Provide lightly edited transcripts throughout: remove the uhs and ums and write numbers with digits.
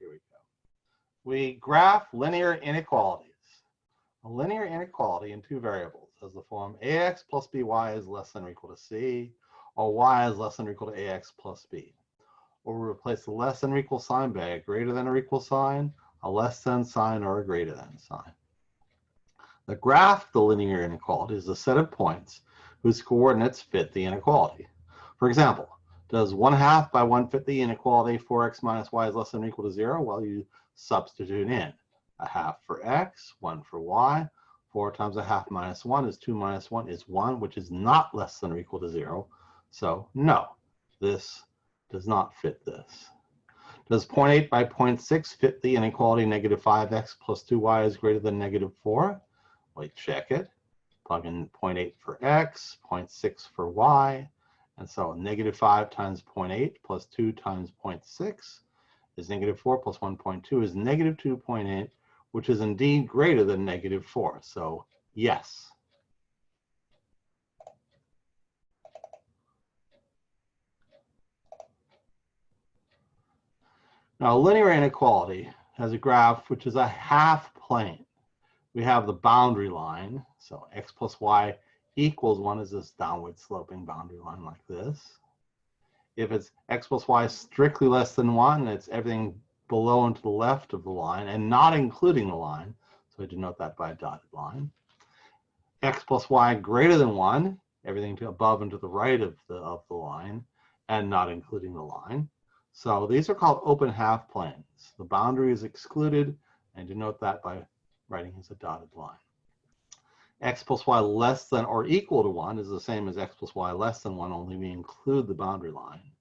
here we go. We graph linear inequalities. A linear inequality in two variables has the form ax plus by is less than or equal to c, or y is less than or equal to ax plus b. Or we replace the less than or equal sign by a greater than or equal sign, a less than sign, or a greater than sign. The graph of the linear inequality is a set of points whose coordinates fit the inequality. For example, does 1/2 by 1 fit the inequality 4x minus y is less than or equal to 0? Well, you substitute in a half for x, 1 for y. 4 times a half minus 1 is 2 minus 1 is 1, which is not less than or equal to 0. So no, this does not fit this. Does 0.8 by 0.6 fit the inequality negative 5x plus 2y is greater than negative 4? We check it. Plug in 0.8 for x, 0.6 for y. And so negative 5 times 0.8 plus 2 times 0.6 is negative 4 plus 1.2 is negative 2.8, which is indeed greater than negative 4. So yes. Now, a linear inequality has a graph which is a half plane. We have the boundary line. So x plus y equals 1 is this downward sloping boundary line like this. If it's x plus y strictly less than 1, it's everything below and to the left of the line and not including the line. So I denote that by a dotted line. X plus y greater than 1, everything to above and to the right of the line and not including the line. So these are called open half planes. The boundary is excluded, and denote that by writing as a dotted line. X plus y less than or equal to 1 is the same as x plus y less than 1, only we include the boundary line,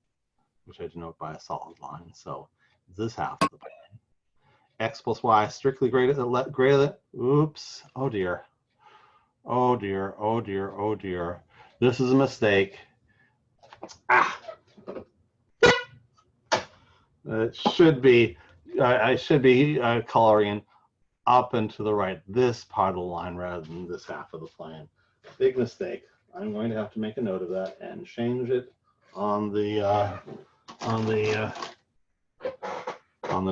which I denote by a solid line. So this half of the plane. X plus y strictly greater than, oops, oh dear. Oh dear, oh dear, oh dear. This is a mistake. It should be, I should be coloring up and to the right, this part of the line rather than this half of the plane. Big mistake. I'm going to have to make a note of that and change it on the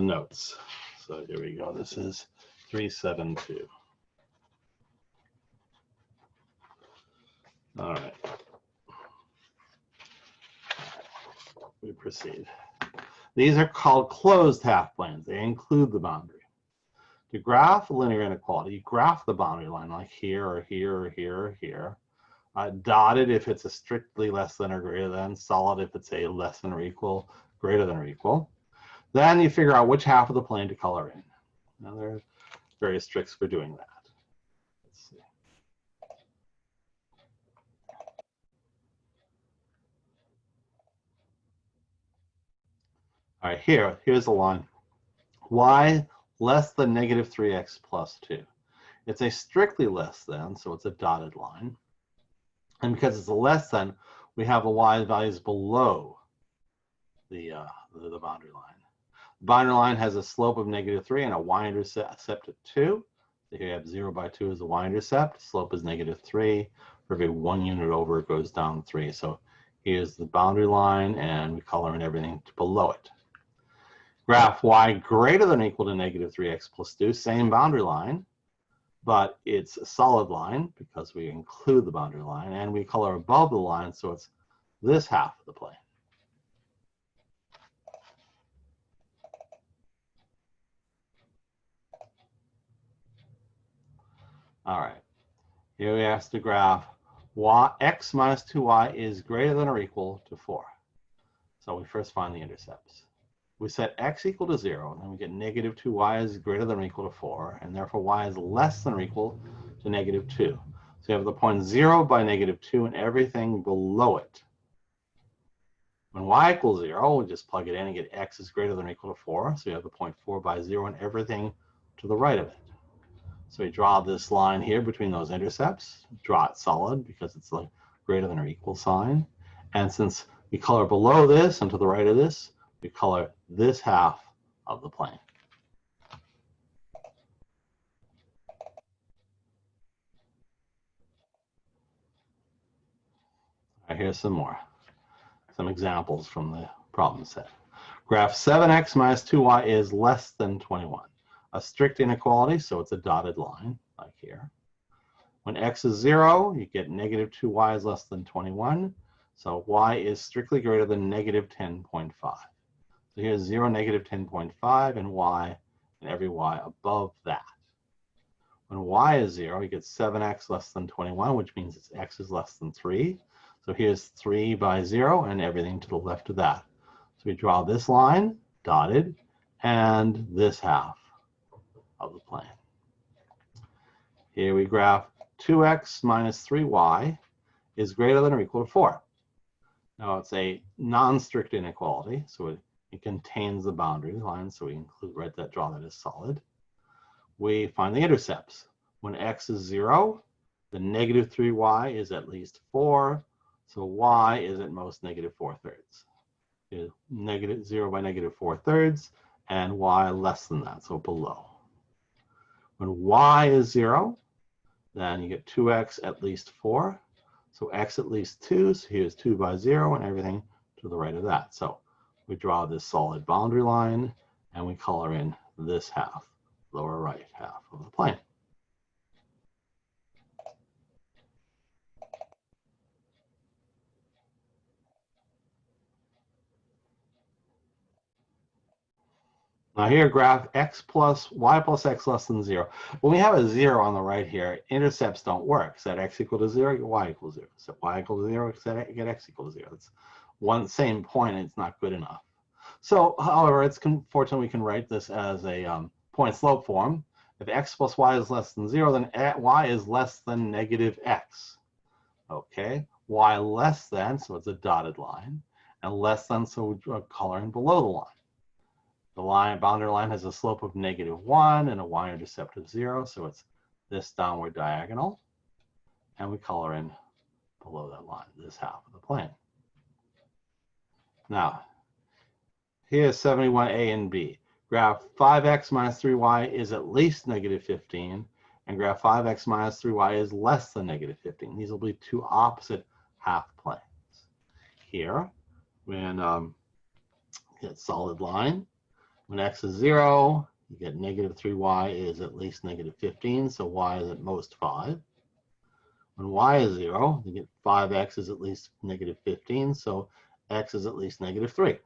notes. So here we go. This is 372. All right. We proceed. These are called closed half planes. They include the boundary. To graph a linear inequality, you graph the boundary line like here or here or here or here. Dotted if it's a strictly less than or greater than, solid if it's a less than or equal, greater than or equal. Then you figure out which half of the plane to color in. Now there are various tricks for doing that. Let's see. All right, here's the line. Y less than negative 3x plus 2. It's a strictly less than, so it's a dotted line. And because it's a less than, we have the y values below the boundary line. The boundary line has a slope of negative 3 and a y-intercept of 2. So here you have 0 by 2 as the y-intercept. Slope is negative 3. For every 1 unit over, it goes down 3. So here's the boundary line, and we color in everything below it. Graph y greater than or equal to negative 3x plus 2, same boundary line, but it's a solid line because we include the boundary line, and we color above the line, so it's this half of the plane. All right, here we ask to graph x minus 2y is greater than or equal to 4. So we first find the intercepts. We set x equal to 0, and then we get negative 2y is greater than or equal to 4, and therefore y is less than or equal to negative 2. So you have the point 0 by negative 2 and everything below it. When y equals 0, we just plug it in and get x is greater than or equal to 4. So you have the point 4 by 0 and everything to the right of it. So we draw this line here between those intercepts, draw it solid because it's the greater than or equal sign. And since we color below this and to the right of this, we color this half of the plane. All right, here's some more. Some examples from the problem set. Graph 7x minus 2y is less than 21. A strict inequality, so it's a dotted line, like here. When x is 0, you get negative 2y is less than 21. So y is strictly greater than negative 10.5. So here's 0, negative 10.5, and y, and every y above that. When y is 0, you get 7x less than 21, which means x is less than 3. So here's 3 by 0, and everything to the left of that. So we draw this line, dotted, and this half of the plane. Here we graph 2x minus 3y is greater than or equal to 4. Now it's a non-strict inequality, so it contains the boundary line, so we draw that as solid. We find the intercepts. When x is 0, the negative 3y is at least 4, so y is at most negative 4/3. Negative 0 by negative 4/3, and y less than that, so below. When y is 0, then you get 2x at least 4. So x at least 2, so here's 2 by 0 and everything to the right of that. So we draw this solid boundary line and we color in this half, lower right half of the plane. Now here, graph x plus y plus x less than 0. When we have a 0 on the right here, intercepts don't work. Set x equal to 0, get y equals 0. Set y equal to 0, get x equal to 0. It's one same point, and it's not good enough. So, however, it's fortunate we can write this as a point slope form. If x plus y is less than 0, then y is less than negative x. Okay, y less than, so it's a dotted line, and less than, so we color in below the line. The boundary line has a slope of -1 and a y-intercept of 0, so it's this downward diagonal. And we color in below that line, this half of the plane. Now, here's 71a and b. Graph 5x minus 3y is at least -15, and graph 5x minus 3y is less than -15. These will be two opposite half planes. Here, when you get solid line, when x is 0, you get -3y is at least -15, so y is at most 5. When y is 0, you get 5x is at least -15, so x is at least -3.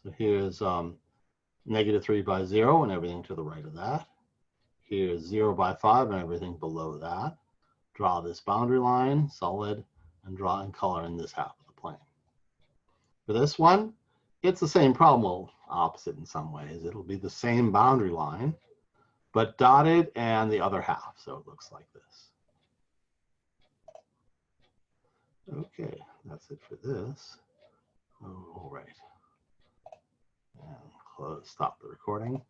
So here's -3 by 0 and everything to the right of that. Here's 0 by 5 and everything below that. Draw this boundary line, solid, and draw and color in this half of the plane. For this one, it's the same problem, well, opposite in some ways. It'll be the same boundary line, but dotted and the other half, so it looks like this. Okay, that's it for this. All right. And stop the recording.